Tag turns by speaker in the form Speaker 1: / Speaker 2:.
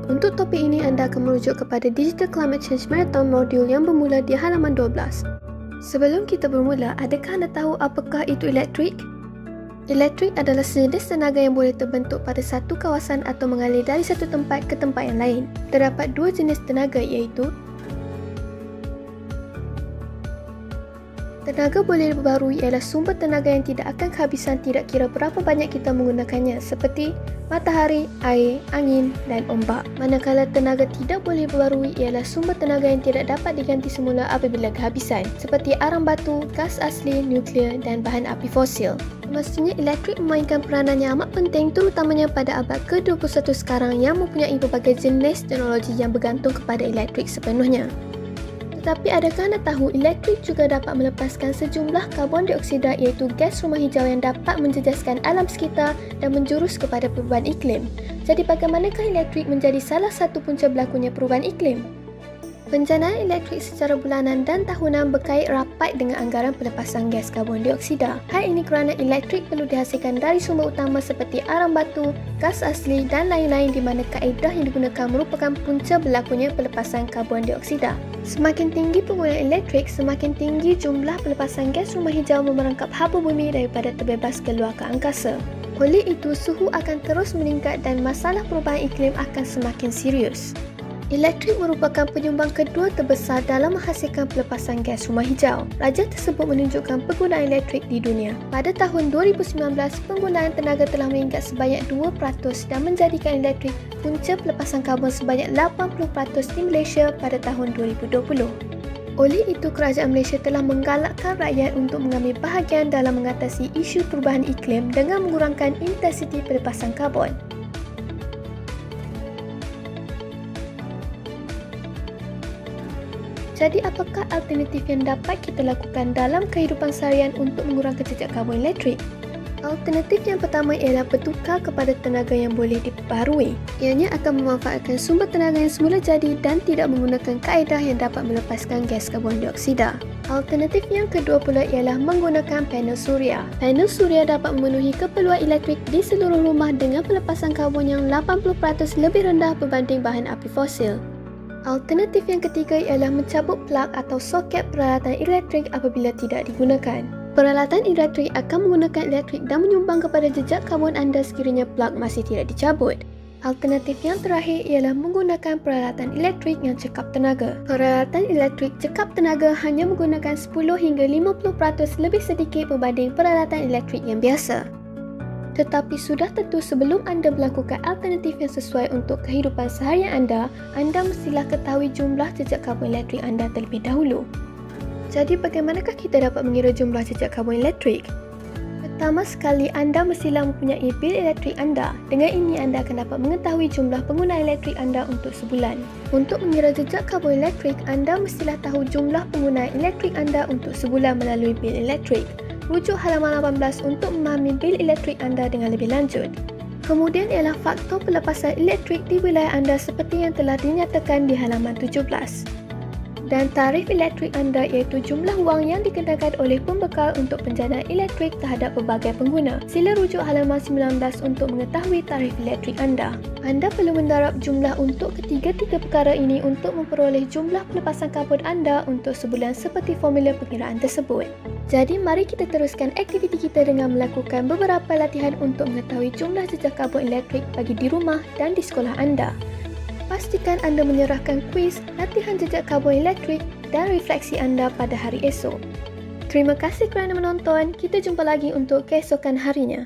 Speaker 1: Untuk topik ini, anda akan merujuk kepada Digital Climate Change Marathon modul yang bermula di halaman 12. Sebelum kita bermula, adakah anda tahu apakah itu elektrik? Elektrik adalah sejenis tenaga yang boleh terbentuk pada satu kawasan atau mengalir dari satu tempat ke tempat yang lain. Terdapat dua jenis tenaga iaitu tenaga boleh diperbarui ialah sumber tenaga yang tidak akan kehabisan tidak kira berapa banyak kita menggunakannya seperti matahari, air, angin dan ombak. Manakala tenaga tidak boleh diperbarui ialah sumber tenaga yang tidak dapat diganti semula apabila kehabisan seperti arang batu, gas asli, nuklear dan bahan api fosil. Semestinya elektrik memainkan peranan yang amat penting terutamanya pada abad ke-21 sekarang yang mempunyai berbagai jenis teknologi yang bergantung kepada elektrik sepenuhnya. Tetapi adakah anda tahu elektrik juga dapat melepaskan sejumlah karbon dioksida iaitu gas rumah hijau yang dapat menjejaskan alam sekitar dan menjurus kepada perubahan iklim. Jadi bagaimanakah elektrik menjadi salah satu punca berlakunya perubahan iklim? Penjanaan elektrik secara bulanan dan tahunan berkait rapat dengan anggaran pelepasan gas karbon dioksida. Hal ini kerana elektrik perlu dihasilkan dari sumber utama seperti arang batu, gas asli dan lain-lain di mana kaedah yang digunakan merupakan punca berlakunya pelepasan karbon dioksida. Semakin tinggi penggunaan elektrik, semakin tinggi jumlah pelepasan gas rumah hijau memerangkap haba bumi daripada terbebas keluar ke angkasa. Oleh itu, suhu akan terus meningkat dan masalah perubahan iklim akan semakin serius. Elektrik merupakan penyumbang kedua terbesar dalam menghasilkan pelepasan gas rumah hijau. Raja tersebut menunjukkan penggunaan elektrik di dunia. Pada tahun 2019, penggunaan tenaga telah meningkat sebanyak 2% dan menjadikan elektrik punca pelepasan karbon sebanyak 80% di Malaysia pada tahun 2020. Oleh itu, kerajaan Malaysia telah menggalakkan rakyat untuk mengambil bahagian dalam mengatasi isu perubahan iklim dengan mengurangkan intensiti pelepasan karbon. Jadi apakah alternatif yang dapat kita lakukan dalam kehidupan seharian untuk mengurangkan jejak karbon elektrik? Alternatif yang pertama ialah bertukar kepada tenaga yang boleh diperbarui. Ianya akan memanfaatkan sumber tenaga yang semula jadi dan tidak menggunakan kaedah yang dapat melepaskan gas karbon dioksida. Alternatif yang kedua pula ialah menggunakan panel suria. Panel suria dapat memenuhi keperluan elektrik di seluruh rumah dengan pelepasan karbon yang 80% lebih rendah berbanding bahan api fosil. Alternatif yang ketiga ialah mencabut plug atau soket peralatan elektrik apabila tidak digunakan. Peralatan elektrik akan menggunakan elektrik dan menyumbang kepada jejak karbon anda sekiranya plug masih tidak dicabut. Alternatif yang terakhir ialah menggunakan peralatan elektrik yang cekap tenaga. Peralatan elektrik cekap tenaga hanya menggunakan 10 hingga 50% lebih sedikit berbanding peralatan elektrik yang biasa. Tetapi sudah tentu sebelum anda melakukan alternatif yang sesuai untuk kehidupan seharian anda mestilah ketahui jumlah jejak karbon elektrik anda terlebih dahulu. Jadi bagaimanakah kita dapat mengira jumlah jejak karbon elektrik? Pertama sekali, anda mestilah mempunyai bil elektrik anda. Dengan ini anda akan dapat mengetahui jumlah penggunaan elektrik anda untuk sebulan. Untuk mengira jejak karbon elektrik, anda mestilah tahu jumlah penggunaan elektrik anda untuk sebulan melalui bil elektrik. Rujuk halaman 18 untuk memahami bil elektrik anda dengan lebih lanjut. Kemudian ialah faktor pelepasan elektrik di wilayah anda seperti yang telah dinyatakan di halaman 17. Dan tarif elektrik anda iaitu jumlah wang yang dikenakan oleh pembekal untuk penjanaan elektrik terhadap pelbagai pengguna. Sila rujuk halaman 19 untuk mengetahui tarif elektrik anda. Anda perlu mendarab jumlah untuk ketiga-tiga perkara ini untuk memperoleh jumlah pelepasan karbon anda untuk sebulan seperti formula pengiraan tersebut. Jadi mari kita teruskan aktiviti kita dengan melakukan beberapa latihan untuk mengetahui jumlah jejak karbon elektrik bagi di rumah dan di sekolah anda. Pastikan anda menyerahkan kuis, latihan jejak karbon elektrik dan refleksi anda pada hari esok. Terima kasih kerana menonton. Kita jumpa lagi untuk keesokan harinya.